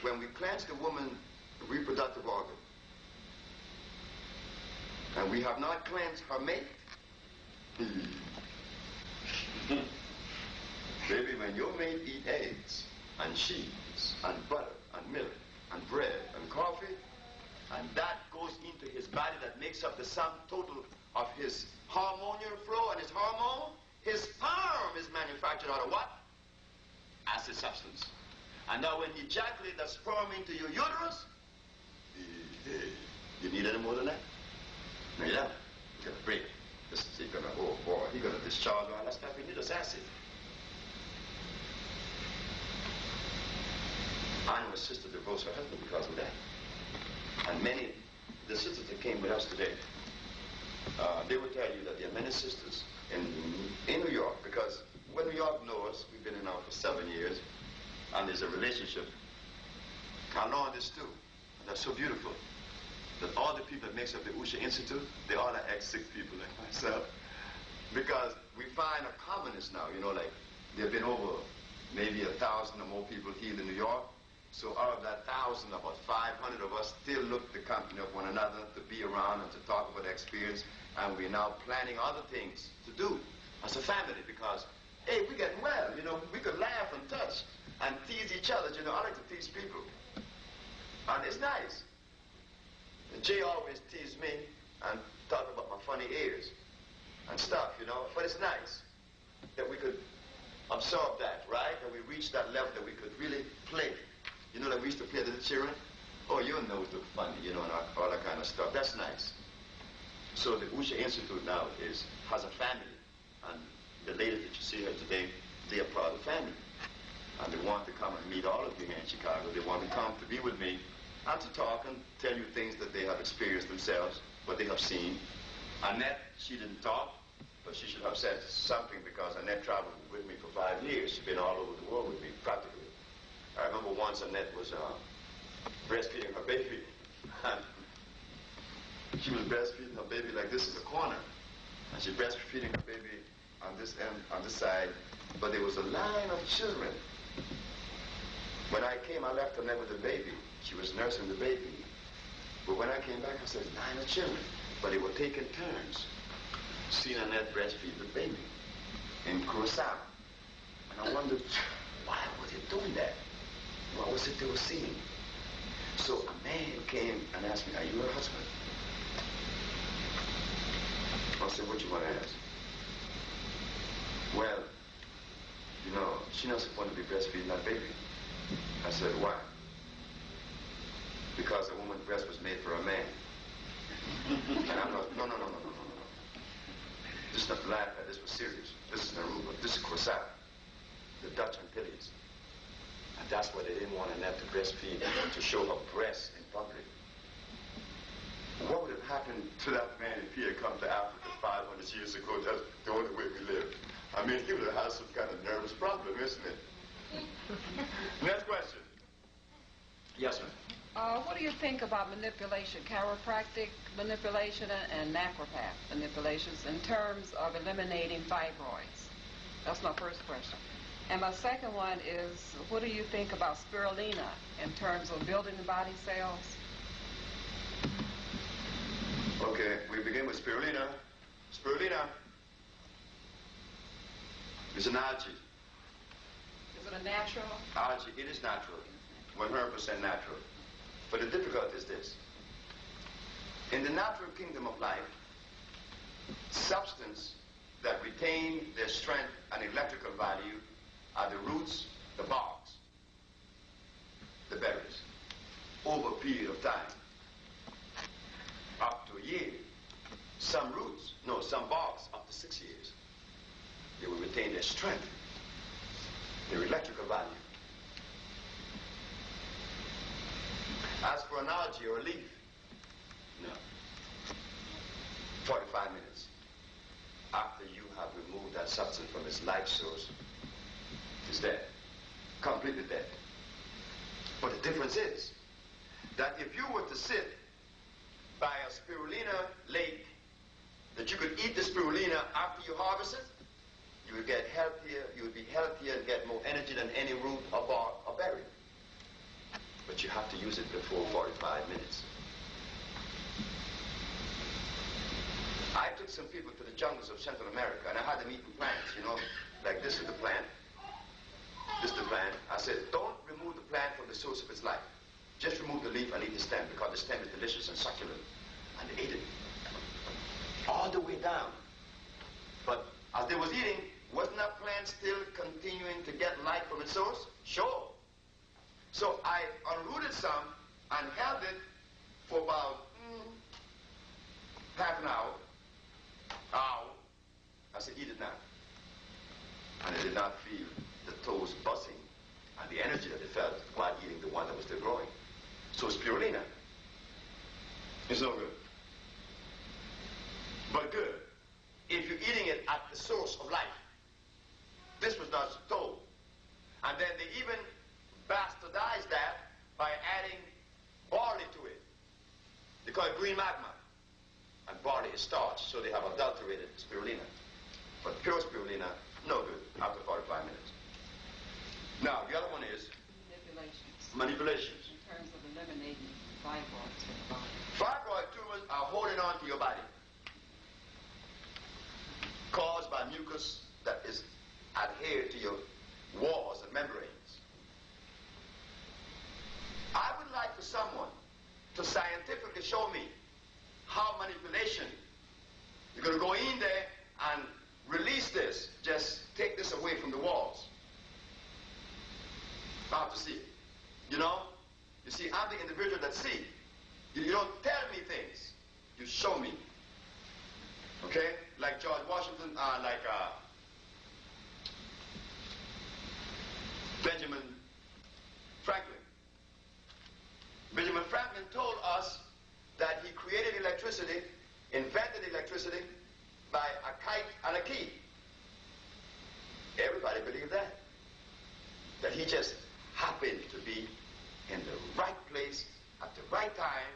when we cleanse the woman's reproductive organ, and we have not cleansed her mate, baby, when your mate eat eggs and cheese and butter and milk and bread and coffee, and that goes into his body, that makes up the sum total of his hormonal flow and his hormone, his sperm is manufactured out of what? Acid substance. And now when he ejaculates that sperm into your uterus, you need any more than that? No, you don't. You're going to break it. He's going to, oh boy, he's going to discharge all that stuff. You need this acid. I know a sister divorced her husband because of that. And many, the sisters that came with us today, they will tell you that there are many sisters in New York, because when New York knows, we've been in now for 7 years, and there's a relationship. I learned this too, and that's so beautiful, that all the people that makes up the Usha Institute, they all are ex-sick people like myself, because we find a commonness now, you know, like there have been over maybe 1,000 or more people healed in New York. So out of that 1,000, about 500 of us still look the company of one another to be around and to talk about the experience. And we're now planning other things to do as a family, because, hey, we're getting well, you know. We could laugh and touch and tease each other. You know, I like to tease people. And it's nice. And Jay always teased me and talk about my funny ears and stuff, you know. But it's nice that we could absorb that, right? And we reach that level that we could really play. You know, like we used to play to the children. Oh, your nose look funny, you know, and all that kind of stuff. That's nice. So the Usha Institute now has a family. And the ladies that you see here today, they are part of the family. And they want to come and meet all of you here in Chicago. They want to come to be with me and to talk and tell you things that they have experienced themselves, what they have seen. Annette, she didn't talk, but she should have said something, because Annette traveled with me for 5 years. She's been all over the world with me, practically. I remember once Annette was breastfeeding her baby. She was breastfeeding her baby like this in the corner. And she breastfeeding her baby on this end, on this side. But there was a line of children. When I came, I left Annette with the baby. She was nursing the baby. But when I came back, I said, line of children. But they were taking turns. Seeing Annette breastfeed the baby in Curacao. And I wondered, why were they doing that? What was it they were seeing? So a man came and asked me, are you her husband? I said, what you want to ask? Well, you know, she's not supposed to be breastfeeding that baby. I said, why? Because a woman's breast was made for a man. And I'm not, no. This is not to laugh at, this was serious. This is Naruba, this is Curacao, the Dutch Antilles. And that's why they didn't want Annette to breastfeed, to show her breasts in public. What would have happened to that man if he had come to Africa 500 years ago? That's the only way we live. I mean, he would have had some kind of nervous problem, isn't it? Next question. Yes, ma'am. What do you think about manipulation, chiropractic manipulation and naturopath manipulations in terms of eliminating fibroids? That's my first question. And my second one is, what do you think about spirulina in terms of building the body cells? Okay, we begin with spirulina. Spirulina is an algae. Is it a natural? Algae, it is natural, 100% natural. But the difficulty is this. In the natural kingdom of life, substance that retain their strength and electrical value are the roots, the barks, the berries, over a period of time, up to a year. Some roots, no, some barks up to 6 years. They will retain their strength, their electrical value. As for an algae or a leaf, no. 45 minutes after you have removed that substance from its life source, it's dead, completely dead. But the difference is that if you were to sit by a spirulina lake, that you could eat the spirulina after you harvest it, you would get healthier, you would be healthier and get more energy than any root or bark or berry. But you have to use it before 45 minutes. I took some people to the jungles of Central America, and I had them eating plants, you know, like this is the plant. This is the plant. I said, don't remove the plant from the source of its life. Just remove the leaf and eat the stem, because the stem is delicious and succulent. And they ate it all the way down. But as they was eating, wasn't that plant still continuing to get light from its source? Sure. So I unrooted some and held it for about half an hour. I said, eat it now. And I did not feel the toes buzzing and the energy that they felt while eating the one that was still growing. So spirulina. It's no good. But good if you're eating it at the source of life. This was not told. And then they even bastardized that by adding barley to it. They call it green magma. And barley is starch, so they have adulterated spirulina. But pure spirulina, no good after 45 minutes. Now, the other one is manipulations. In terms of eliminating fibroids from the body. Fibroid tumors are holding on to your body, caused by mucus that is adhered to your walls and membranes. I would like for someone to scientifically show me how manipulation, you're going to go in there and release this, just take this away from the walls. I have to see it. You know? You see, I'm the individual that see. You don't tell me things. You show me. Okay? Like George Washington, Benjamin Franklin. Benjamin Franklin told us that he created electricity, invented electricity by a kite and a key. Everybody believed that. That he just happened to be in the right place at the right time,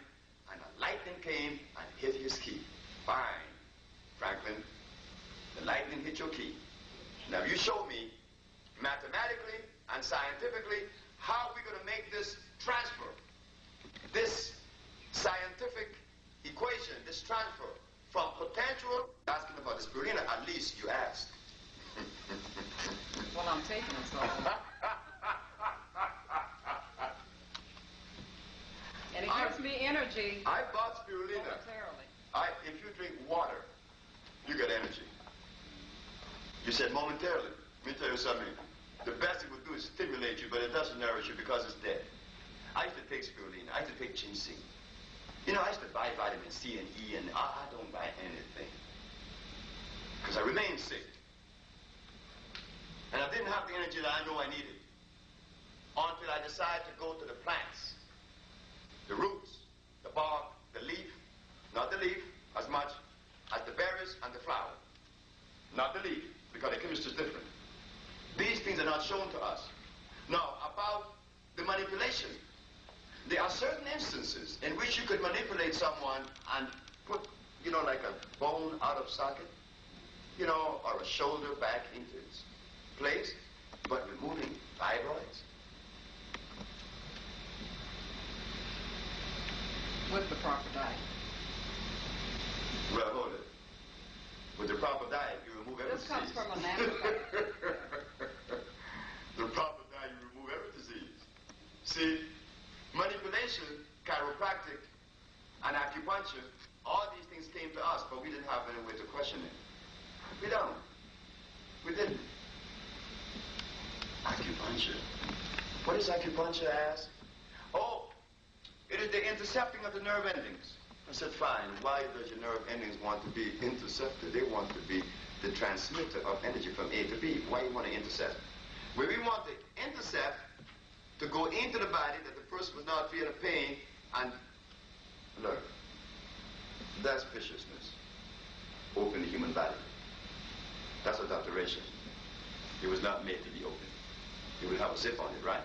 and a lightning came and hit his key. Fine, Franklin, the lightning hit your key. Now you show me, mathematically and scientifically, how we're going to make this transfer. This scientific equation, this transfer from potential, asking about the spirulina, at least you asked. Well, I'm taking it, so. And it gives me energy. I bought spirulina. Momentarily. If you drink water, you get energy. You said momentarily. Let me tell you something. The best it would do is stimulate you, but it doesn't nourish you because it's dead. I used to take spirulina. I used to take ginseng. You know, I used to buy vitamin C and E, and I don't buy anything. Because I remained sick. And I didn't have the energy that I know I needed. Until I decided to go to the plants. The roots, the bark, the leaf. Not the leaf as much as the berries and the flower. Not the leaf, because the chemistry is different. These things are not shown to us. Now, about the manipulation. There are certain instances in which you could manipulate someone and put, you know, like a bone out of socket, you know, or a shoulder back into its place, but removing fibroids. With the proper diet. Well, hold it. With the proper diet, you remove every This disease. comes from a naturopath. The proper diet, you remove every disease. See, manipulation, chiropractic, and acupuncture, all these things came to us, but we didn't have any way to question it. We don't. We didn't. Acupuncture. What is acupuncture, I asked? Oh, it is the intercepting of the nerve endings. I said, fine, why does your nerve endings want to be intercepted? They want to be the transmitter of energy from A to B. Why do you want to intercept? Well, we want the intercept to go into the body that the person was not feeling pain, and look, that's viciousness. Open the human body. That's adulteration. It was not made to be open. It would have a zip on it, right?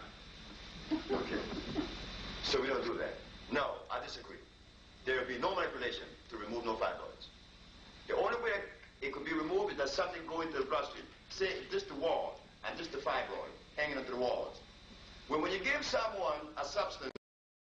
Okay. So we don't do that. No, I disagree. There will be no manipulation to remove no fibroids. The only way it could be removed is that something go into the bloodstream. Say, just the wall, and just the fibroid hanging onto the walls. When you give someone a substance